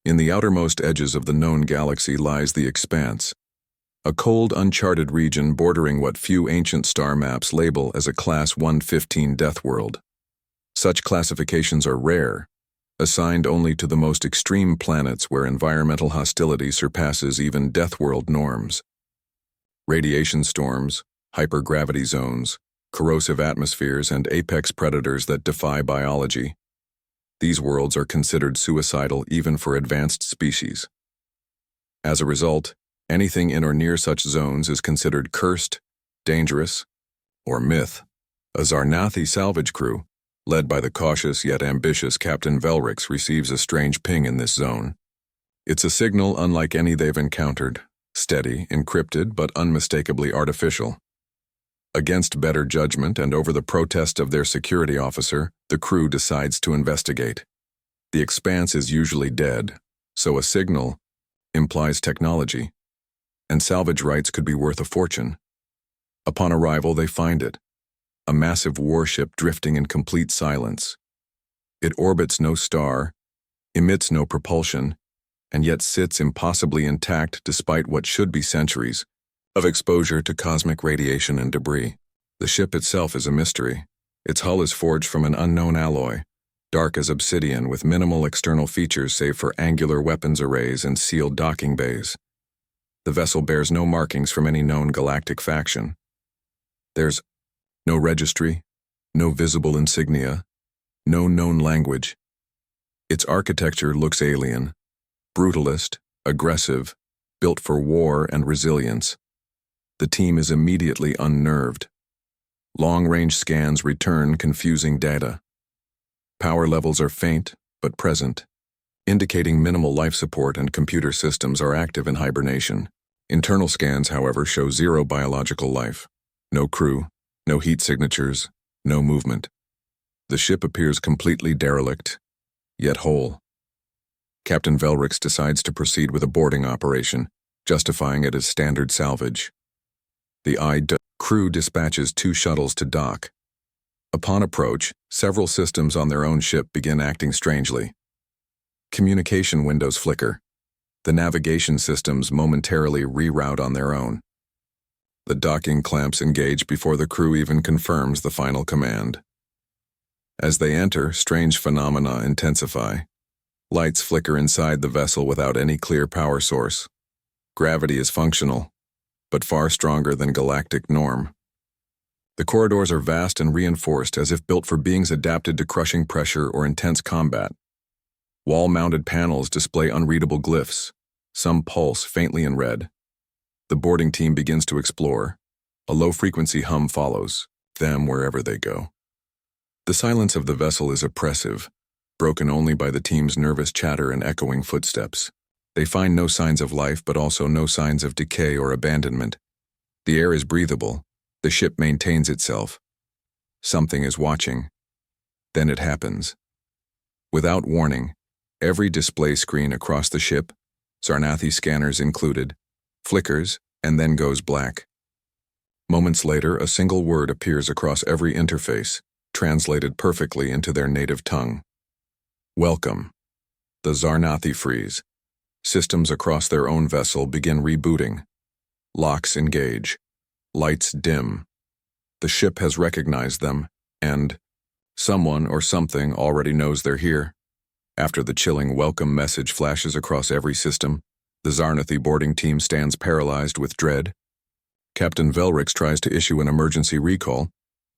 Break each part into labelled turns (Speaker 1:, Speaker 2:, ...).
Speaker 1: In the outermost edges of the known galaxy lies the Expanse, a cold, uncharted region bordering what few ancient star maps label as a Class 115 Deathworld. Such classifications are rare, assigned only to the most extreme planets where environmental hostility surpasses even Deathworld norms. Radiation storms, hypergravity zones, corrosive atmospheres, and apex predators that defy biology. These worlds are considered suicidal even for advanced species. As a result, anything in or near such zones is considered cursed, dangerous, or myth. A Zarnathi salvage crew, led by the cautious yet ambitious Captain Velrix, receives a strange ping in this zone. It's a signal unlike any they've encountered, steady, encrypted, but unmistakably artificial. Against better judgment and over the protest of their security officer, the crew decides to investigate. The Expanse is usually dead, so a signal implies technology, and salvage rights could be worth a fortune. Upon arrival, they find it, a massive warship drifting in complete silence. It orbits no star, emits no propulsion, and yet sits impossibly intact despite what should be centuries of exposure to cosmic radiation and debris. The ship itself is a mystery. Its hull is forged from an unknown alloy, dark as obsidian with minimal external features save for angular weapons arrays and sealed docking bays. The vessel bears no markings from any known galactic faction. There's no registry, no visible insignia, no known language. Its architecture looks alien, brutalist, aggressive, built for war and resilience. The team is immediately unnerved. Long-range scans return confusing data. Power levels are faint, but present, indicating minimal life support, and computer systems are active in hibernation. Internal scans, however, show zero biological life. No crew, no heat signatures, no movement. The ship appears completely derelict, yet whole. Captain Velrix decides to proceed with a boarding operation, justifying it as standard salvage. The crew dispatches 2 shuttles to dock. Upon approach, several systems on their own ship begin acting strangely. Communication windows flicker. The navigation systems momentarily reroute on their own. The docking clamps engage before the crew even confirms the final command. As they enter, strange phenomena intensify. Lights flicker inside the vessel without any clear power source. Gravity is functional, but far stronger than galactic norm. The corridors are vast and reinforced as if built for beings adapted to crushing pressure or intense combat. Wall-mounted panels display unreadable glyphs. Some pulse faintly in red. The boarding team begins to explore. A low-frequency hum follows, them wherever they go. The silence of the vessel is oppressive, broken only by the team's nervous chatter and echoing footsteps. They find no signs of life, but also no signs of decay or abandonment. The air is breathable. The ship maintains itself. Something is watching. Then it happens. Without warning, every display screen across the ship, Zarnathi scanners included, flickers and then goes black. Moments later, a single word appears across every interface, translated perfectly into their native tongue. Welcome. The Zarnathi freeze. Systems across their own vessel begin rebooting. Locks engage. Lights dim. The ship has recognized them, and someone or something already knows they're here. After the chilling welcome message flashes across every system, the Zarnathi boarding team stands paralyzed with dread. Captain Velrix tries to issue an emergency recall,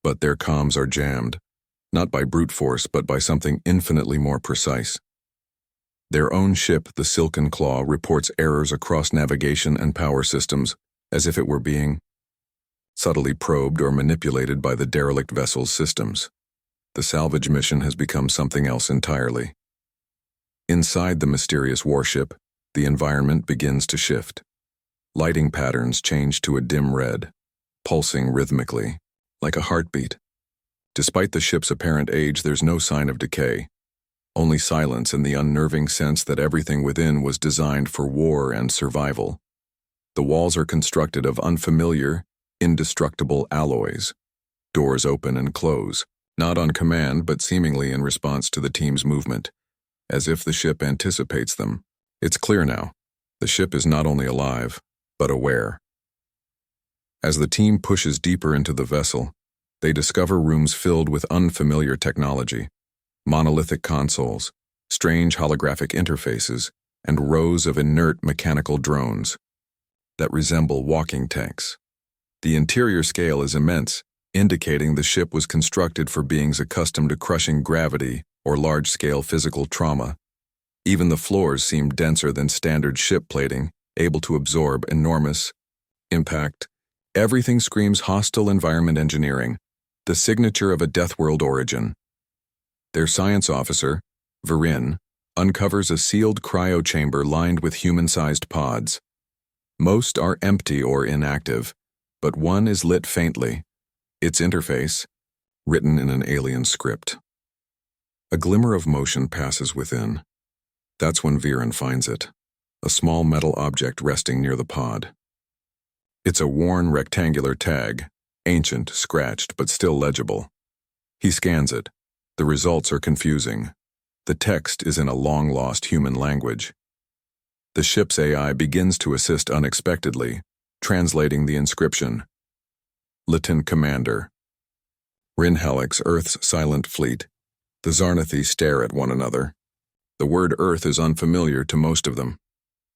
Speaker 1: but their comms are jammed, not by brute force but by something infinitely more precise. Their own ship, the Silken Claw, reports errors across navigation and power systems, as if it were being subtly probed or manipulated by the derelict vessel's systems. The salvage mission has become something else entirely. Inside the mysterious warship, the environment begins to shift. Lighting patterns change to a dim red, pulsing rhythmically, like a heartbeat. Despite the ship's apparent age, there's no sign of decay. Only silence and the unnerving sense that everything within was designed for war and survival. The walls are constructed of unfamiliar, indestructible alloys. Doors open and close, not on command but seemingly in response to the team's movement, as if the ship anticipates them. It's clear now. The ship is not only alive, but aware. As the team pushes deeper into the vessel, they discover rooms filled with unfamiliar technology, monolithic consoles, strange holographic interfaces, and rows of inert mechanical drones that resemble walking tanks. The interior scale is immense, indicating the ship was constructed for beings accustomed to crushing gravity or large-scale physical trauma. Even the floors seem denser than standard ship plating, able to absorb enormous impact. Everything screams hostile environment engineering, the signature of a Deathworld origin. Their science officer, Virin, uncovers a sealed cryo chamber lined with human-sized pods. Most are empty or inactive, but one is lit faintly, its interface written in an alien script. A glimmer of motion passes within. That's when Virin finds it, a small metal object resting near the pod. It's a worn rectangular tag, ancient, scratched, but still legible. He scans it. The results are confusing. The text is in a long-lost human language. The ship's AI begins to assist unexpectedly, translating the inscription. Lieutenant Commander. Rinhalik's Earth's silent fleet. The Zarnathi stare at one another. The word Earth is unfamiliar to most of them.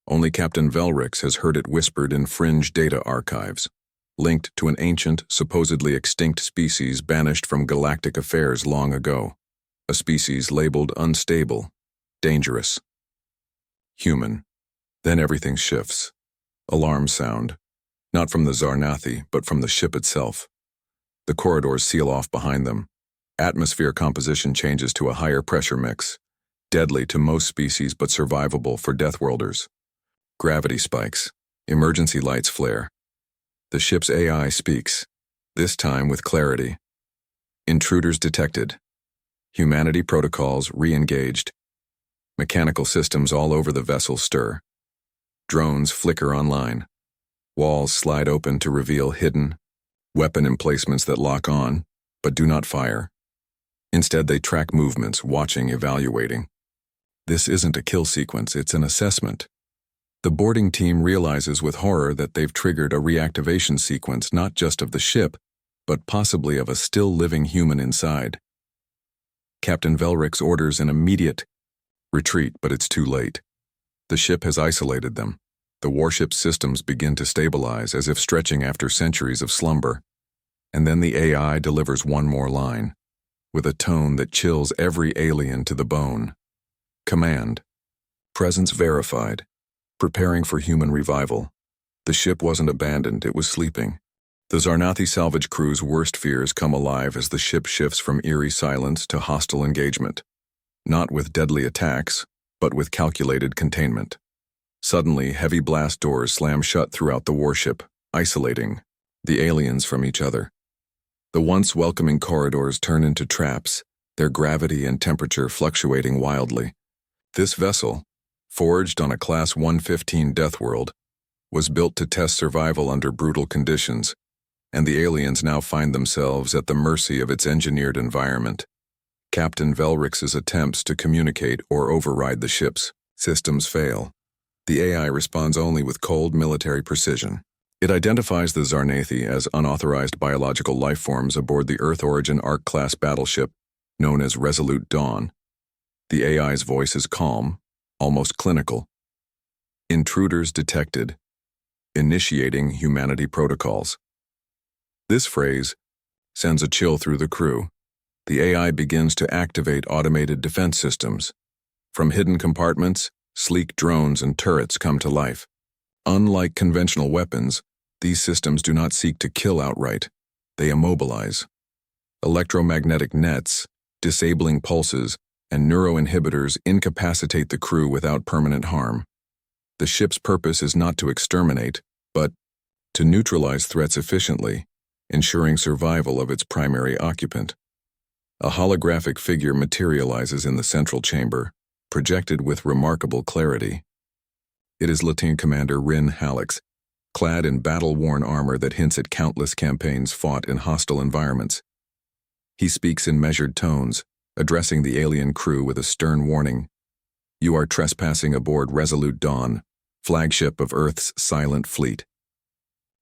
Speaker 1: Only Captain Velrix has heard it whispered in fringe data archives, linked to an ancient, supposedly extinct species banished from galactic affairs long ago. A species labeled unstable, dangerous, human. Then everything shifts. Alarms sound, not from the Zarnathi, but from the ship itself. The corridors seal off behind them. Atmosphere composition changes to a higher pressure mix, deadly to most species but survivable for Deathworlders. Gravity spikes. Emergency lights flare. The ship's AI speaks, this time with clarity. Intruders detected. Humanity protocols re-engaged. Mechanical systems all over the vessel stir. Drones flicker online. Walls slide open to reveal hidden weapon emplacements that lock on, but do not fire. Instead, they track movements, watching, evaluating. This isn't a kill sequence, it's an assessment. The boarding team realizes with horror that they've triggered a reactivation sequence not just of the ship, but possibly of a still-living human inside. Captain Velrix orders an immediate retreat, but it's too late. The ship has isolated them. The warship's systems begin to stabilize as if stretching after centuries of slumber. And then the AI delivers one more line, with a tone that chills every alien to the bone. Command. Presence verified. Preparing for human revival. The ship wasn't abandoned, it was sleeping. The Zarnathi salvage crew's worst fears come alive as the ship shifts from eerie silence to hostile engagement. Not with deadly attacks, but with calculated containment. Suddenly, heavy blast doors slam shut throughout the warship, isolating the aliens from each other. The once welcoming corridors turn into traps, their gravity and temperature fluctuating wildly. This vessel, forged on a Class 115 Deathworld, was built to test survival under brutal conditions, and the aliens now find themselves at the mercy of its engineered environment. Captain Velrix's attempts to communicate or override the ship's systems fail. The AI responds only with cold military precision. It identifies the Zarnathi as unauthorized biological life forms aboard the Earth Origin Ark-class battleship known as Resolute Dawn. The AI's voice is calm, almost clinical. Intruders detected. Initiating humanity protocols. This phrase sends a chill through the crew. The AI begins to activate automated defense systems. From hidden compartments, sleek drones and turrets come to life. Unlike conventional weapons, these systems do not seek to kill outright. They immobilize. Electromagnetic nets, disabling pulses, and neuroinhibitors incapacitate the crew without permanent harm. The ship's purpose is not to exterminate, but to neutralize threats efficiently, ensuring survival of its primary occupant. A holographic figure materializes in the central chamber, projected with remarkable clarity. It is Lieutenant Commander Rinhalik's, clad in battle-worn armor that hints at countless campaigns fought in hostile environments. He speaks in measured tones, addressing the alien crew with a stern warning. You are trespassing aboard Resolute Dawn, flagship of Earth's silent fleet.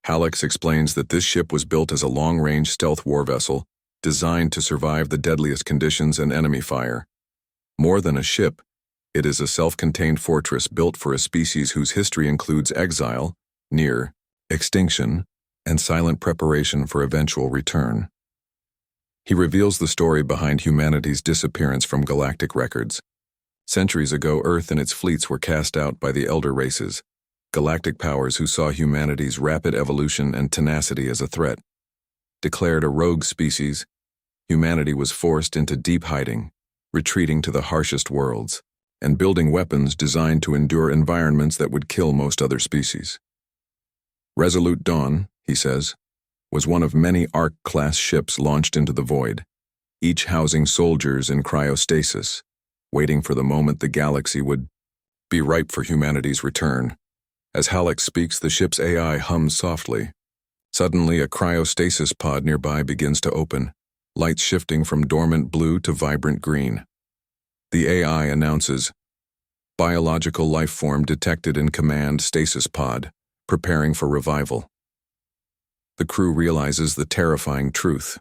Speaker 1: Hallex explains that this ship was built as a long-range stealth war vessel, designed to survive the deadliest conditions and enemy fire. More than a ship, it is a self-contained fortress built for a species whose history includes exile, near extinction, and silent preparation for eventual return. He reveals the story behind humanity's disappearance from galactic records. Centuries ago, Earth and its fleets were cast out by the elder races, galactic powers who saw humanity's rapid evolution and tenacity as a threat. Declared a rogue species, humanity was forced into deep hiding, retreating to the harshest worlds, and building weapons designed to endure environments that would kill most other species. Resolute Dawn, he says, was one of many Ark-class ships launched into the void, each housing soldiers in cryostasis, waiting for the moment the galaxy would be ripe for humanity's return. As Hallex speaks, the ship's AI hums softly. Suddenly, a cryostasis pod nearby begins to open, lights shifting from dormant blue to vibrant green. The AI announces, "Biological life form detected in command stasis pod, preparing for revival." The crew realizes the terrifying truth.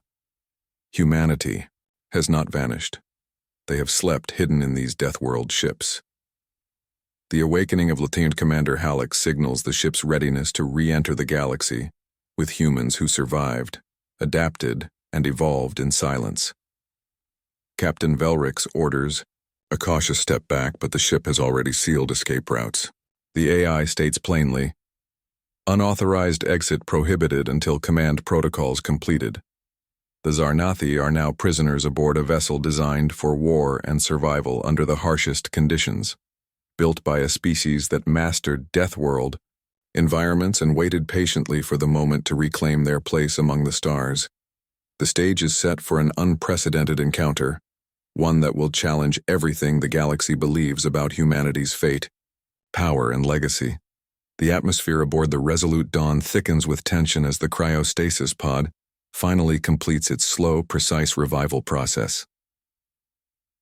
Speaker 1: Humanity has not vanished. They have slept hidden in these Deathworld ships. The awakening of Lieutenant Commander Hallex signals the ship's readiness to re-enter the galaxy, with humans who survived, adapted, and evolved in silence. Captain Velrick's orders a cautious step back, but the ship has already sealed escape routes. The AI states plainly, "Unauthorized exit prohibited until command protocols completed." The Zarnathi are now prisoners aboard a vessel designed for war and survival under the harshest conditions, built by a species that mastered Deathworld environments and waited patiently for the moment to reclaim their place among the stars. The stage is set for an unprecedented encounter, one that will challenge everything the galaxy believes about humanity's fate, power, and legacy. The atmosphere aboard the Resolute Dawn thickens with tension as the cryostasis pod finally completes its slow, precise revival process.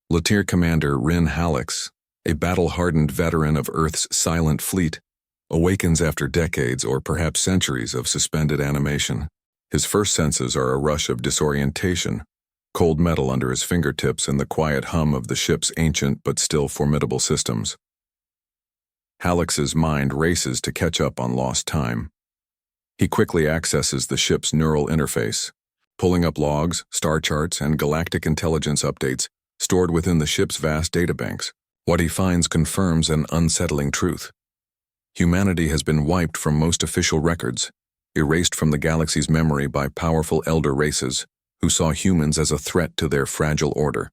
Speaker 1: Lieutenant Commander Rin Hallex, a battle-hardened veteran of Earth's silent fleet, awakens after decades or perhaps centuries of suspended animation. His first senses are a rush of disorientation, cold metal under his fingertips, and the quiet hum of the ship's ancient but still formidable systems. Hallex's mind races to catch up on lost time. He quickly accesses the ship's neural interface, pulling up logs, star charts, and galactic intelligence updates stored within the ship's vast databanks. What he finds confirms an unsettling truth. Humanity has been wiped from most official records, erased from the galaxy's memory by powerful elder races who saw humans as a threat to their fragile order.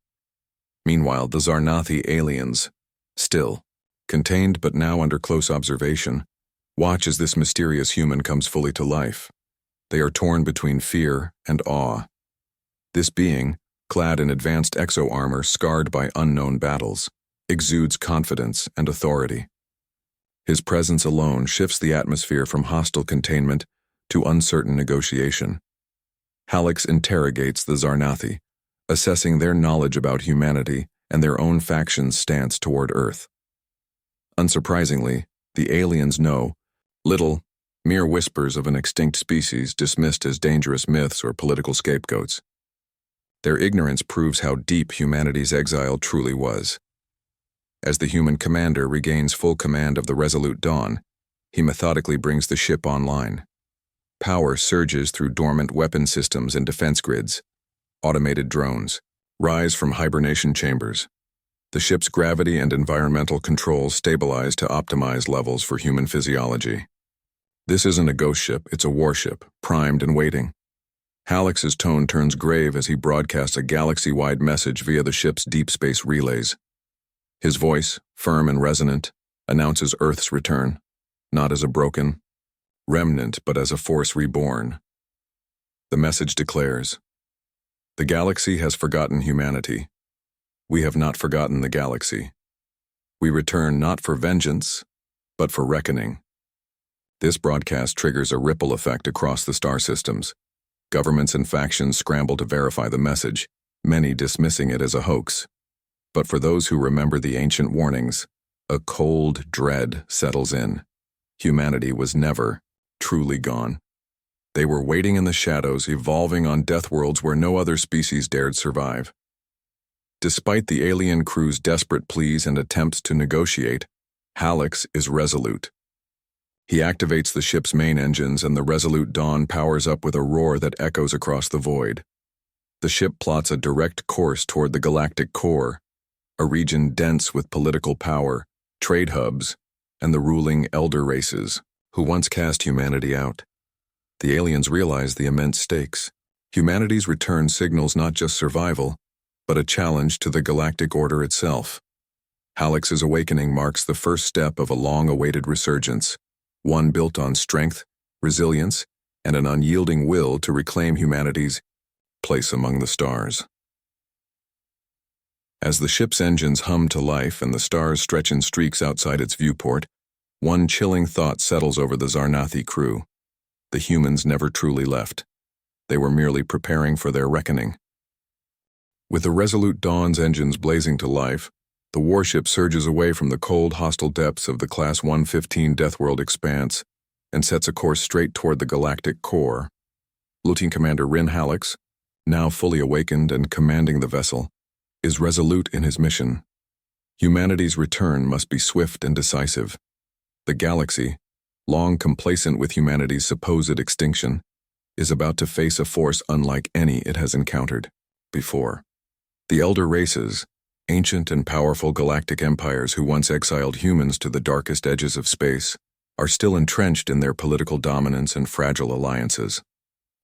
Speaker 1: Meanwhile, the Zarnathi aliens, still contained but now under close observation, watch as this mysterious human comes fully to life. They are torn between fear and awe. This being, clad in advanced exo-armor scarred by unknown battles, exudes confidence and authority. His presence alone shifts the atmosphere from hostile containment to uncertain negotiation. Hallex interrogates the Zarnathi, assessing their knowledge about humanity and their own faction's stance toward Earth. Unsurprisingly, the aliens know little, mere whispers of an extinct species dismissed as dangerous myths or political scapegoats. Their ignorance proves how deep humanity's exile truly was. As the human commander regains full command of the Resolute Dawn, he methodically brings the ship online. Power surges through dormant weapon systems and defense grids. Automated drones rise from hibernation chambers. The ship's gravity and environmental controls stabilize to optimize levels for human physiology. This isn't a ghost ship, it's a warship, primed and waiting. Hallex's tone turns grave as he broadcasts a galaxy-wide message via the ship's deep space relays. His voice, firm and resonant, announces Earth's return, not as a broken remnant, but as a force reborn. The message declares, "The galaxy has forgotten humanity. We have not forgotten the galaxy. We return not for vengeance, but for reckoning." This broadcast triggers a ripple effect across the star systems. Governments and factions scramble to verify the message, many dismissing it as a hoax. But for those who remember the ancient warnings, a cold dread settles in. Humanity was never truly gone. They were waiting in the shadows, evolving on Deathworlds where no other species dared survive. Despite the alien crew's desperate pleas and attempts to negotiate, Hallex is resolute. He activates the ship's main engines and the Resolute Dawn powers up with a roar that echoes across the void. The ship plots a direct course toward the galactic core, a region dense with political power, trade hubs, and the ruling elder races, who once cast humanity out. The aliens realize the immense stakes. Humanity's return signals not just survival, but a challenge to the galactic order itself. Hallex's awakening marks the first step of a long-awaited resurgence, one built on strength, resilience, and an unyielding will to reclaim humanity's place among the stars. As the ship's engines hum to life and the stars stretch in streaks outside its viewport, one chilling thought settles over the Zarnathi crew. The humans never truly left. They were merely preparing for their reckoning. With the Resolute Dawn's engines blazing to life, the warship surges away from the cold, hostile depths of the Class 115 Deathworld expanse and sets a course straight toward the galactic core. Lieutenant Commander Rin Hallex, now fully awakened and commanding the vessel, is resolute in his mission. Humanity's return must be swift and decisive. The galaxy, long complacent with humanity's supposed extinction, is about to face a force unlike any it has encountered before. The elder races, ancient and powerful galactic empires who once exiled humans to the darkest edges of space, are still entrenched in their political dominance and fragile alliances.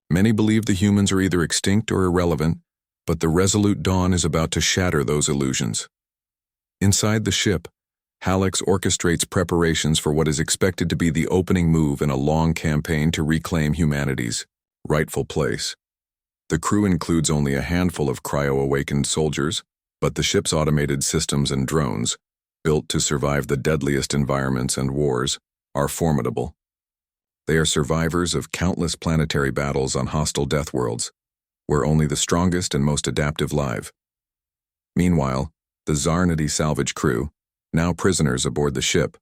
Speaker 1: Many believe the humans are either extinct or irrelevant, but the Resolute Dawn is about to shatter those illusions. Inside the ship, Hallex orchestrates preparations for what is expected to be the opening move in a long campaign to reclaim humanity's rightful place. The crew includes only a handful of cryo-awakened soldiers, but the ship's automated systems and drones, built to survive the deadliest environments and wars, are formidable. They are survivors of countless planetary battles on hostile Deathworlds, where only the strongest and most adaptive live. Meanwhile, the Zarnathi salvage crew, now prisoners aboard the ship,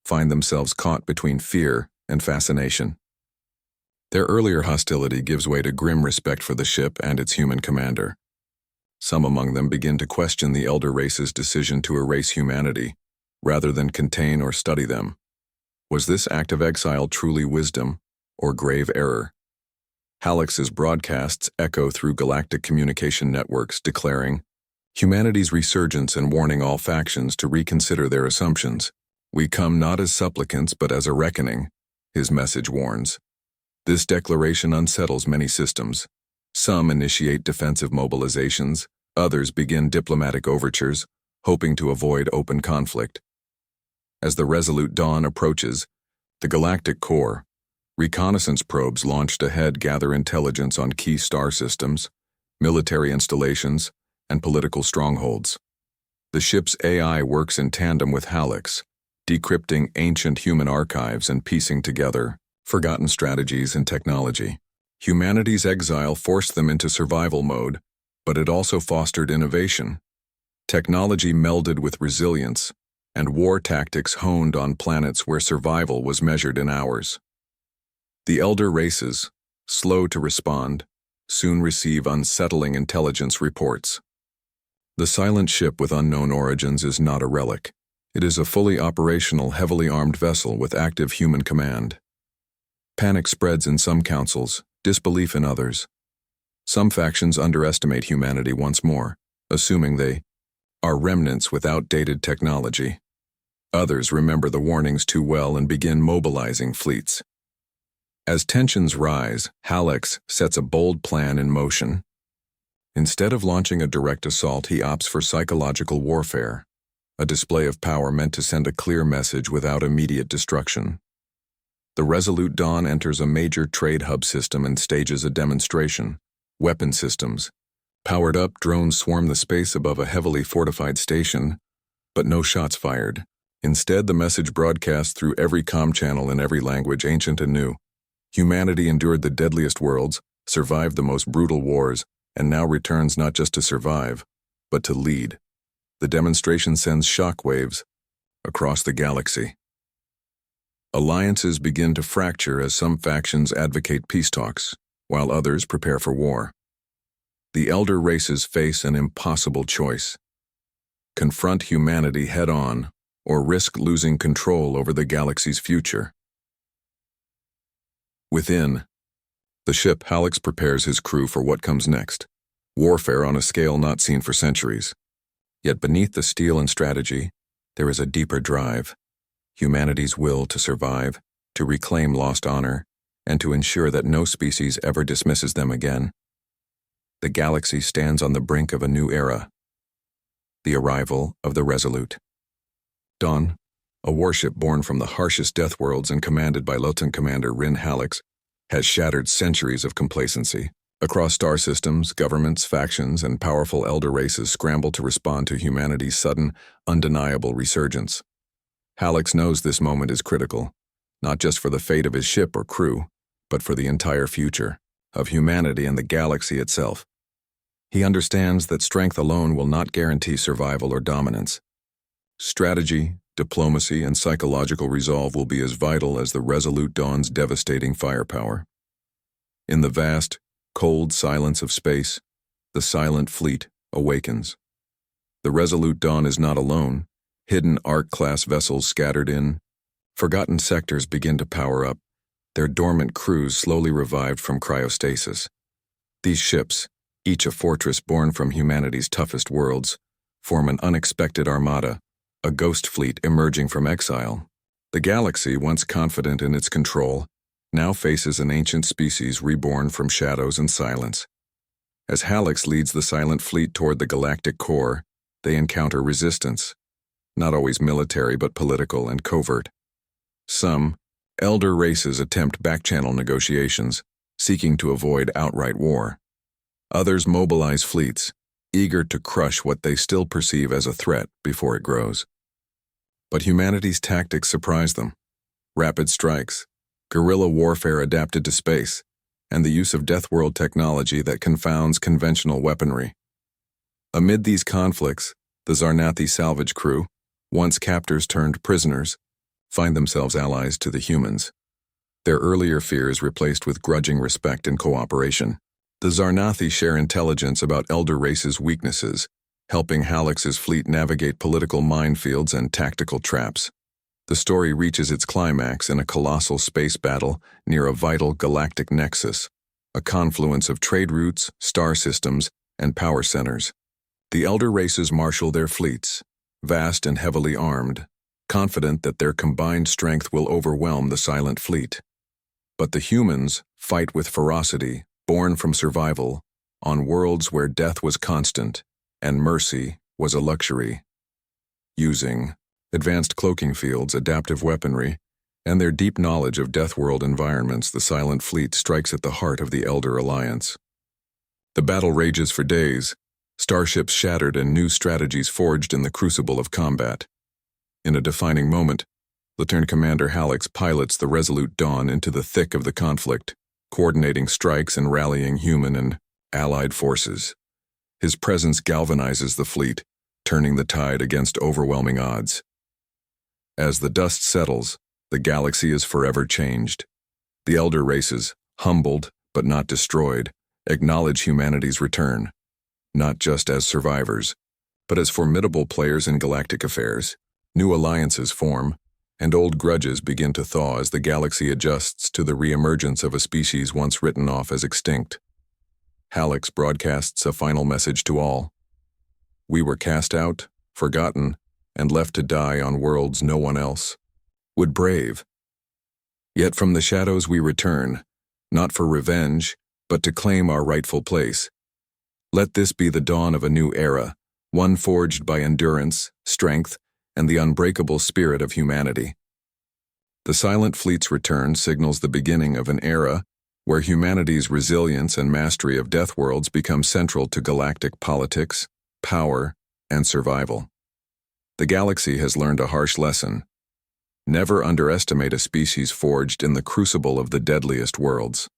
Speaker 1: find themselves caught between fear and fascination. Their earlier hostility gives way to grim respect for the ship and its human commander. Some among them begin to question the elder race's decision to erase humanity, rather than contain or study them. Was this act of exile truly wisdom, or grave error? Hallex's broadcasts echo through galactic communication networks declaring, "Humanity's resurgence and warning all factions to reconsider their assumptions. We come not as supplicants but as a reckoning," his message warns. This declaration unsettles many systems. Some initiate defensive mobilizations, others begin diplomatic overtures, hoping to avoid open conflict. As the Resolute Dawn approaches the galactic core, reconnaissance probes launched ahead gather intelligence on key star systems, military installations, and political strongholds. The ship's AI works in tandem with Hallex, decrypting ancient human archives and piecing together forgotten strategies and technology. Humanity's exile forced them into survival mode, but it also fostered innovation. Technology melded with resilience, and war tactics honed on planets where survival was measured in hours. The elder races, slow to respond, soon receive unsettling intelligence reports. The silent ship with unknown origins is not a relic. It is a fully operational, heavily armed vessel with active human command. Panic spreads in some councils, disbelief in others. Some factions underestimate humanity once more, assuming they are remnants with outdated technology. Others remember the warnings too well and begin mobilizing fleets. As tensions rise, Hallex sets a bold plan in motion. Instead of launching a direct assault, he opts for psychological warfare, a display of power meant to send a clear message without immediate destruction. The Resolute Dawn enters a major trade hub system and stages a demonstration. Weapon systems. Powered up, drones swarm the space above a heavily fortified station, but no shots fired. Instead, the message broadcasts through every comm channel in every language, ancient and new. Humanity endured the deadliest worlds, survived the most brutal wars, and now returns not just to survive, but to lead. The demonstration sends shockwaves across the galaxy. Alliances begin to fracture as some factions advocate peace talks, while others prepare for war. The elder races face an impossible choice: confront humanity head-on or risk losing control over the galaxy's future. Within, the ship Hallex prepares his crew for what comes next: warfare on a scale not seen for centuries. Yet beneath the steel and strategy, there is a deeper drive: humanity's will to survive, to reclaim lost honor, and to ensure that no species ever dismisses them again. The galaxy stands on the brink of a new era: the arrival of the Resolute. Dawn, a warship born from the harshest Deathworlds and commanded by Lieutenant Commander Rin Hallex, has shattered centuries of complacency. Across star systems, governments, factions, and powerful elder races scramble to respond to humanity's sudden, undeniable resurgence. Hallex knows this moment is critical, not just for the fate of his ship or crew, but for the entire future of humanity and the galaxy itself. He understands that strength alone will not guarantee survival or dominance. Strategy, diplomacy, and psychological resolve will be as vital as the Resolute Dawn's devastating firepower. In the vast, cold silence of space, the silent fleet awakens. The Resolute Dawn is not alone. Hidden Ark-class vessels scattered in forgotten sectors begin to power up, their dormant crews slowly revived from cryostasis. These ships, each a fortress born from humanity's toughest worlds, form an unexpected armada, a ghost fleet emerging from exile. The galaxy, once confident in its control, now faces an ancient species reborn from shadows and silence. As Hallex leads the silent fleet toward the galactic core, they encounter resistance, not always military but political and covert. Some elder races attempt back-channel negotiations, seeking to avoid outright war. Others mobilize fleets, eager to crush what they still perceive as a threat before it grows. But humanity's tactics surprise them: rapid strikes, guerrilla warfare adapted to space, and the use of Deathworld technology that confounds conventional weaponry. Amid these conflicts, the Zarnathi salvage crew, once captors turned prisoners, find themselves allies to the humans, their earlier fears replaced with grudging respect and cooperation. The Zarnathi share intelligence about elder races' weaknesses, helping Hallex's fleet navigate political minefields and tactical traps. The story reaches its climax in a colossal space battle near a vital galactic nexus, a confluence of trade routes, star systems, and power centers. The elder races marshal their fleets, vast and heavily armed, confident that their combined strength will overwhelm the silent fleet. But the humans fight with ferocity, born from survival, on worlds where death was constant and mercy was a luxury. Using advanced cloaking fields, adaptive weaponry, and their deep knowledge of Deathworld environments, the silent fleet strikes at the heart of the Elder Alliance. The battle rages for days, starships shattered and new strategies forged in the crucible of combat. In a defining moment, Lieutenant Commander Hallex pilots the Resolute Dawn into the thick of the conflict, coordinating strikes and rallying human and allied forces. His presence galvanizes the fleet, turning the tide against overwhelming odds. As the dust settles, the galaxy is forever changed. The elder races, humbled but not destroyed, acknowledge humanity's return, not just as survivors, but as formidable players in galactic affairs. New alliances form, and old grudges begin to thaw as the galaxy adjusts to the reemergence of a species once written off as extinct. Hallex broadcasts a final message to all: we were cast out, forgotten, and left to die on worlds no one else would brave. Yet from the shadows we return, not for revenge, but to claim our rightful place. Let this be the dawn of a new era, one forged by endurance, strength, and the unbreakable spirit of humanity. The Silent Fleet's return signals the beginning of an era where humanity's resilience and mastery of Deathworlds become central to galactic politics, power, and survival. The galaxy has learned a harsh lesson: never underestimate a species forged in the crucible of the deadliest worlds.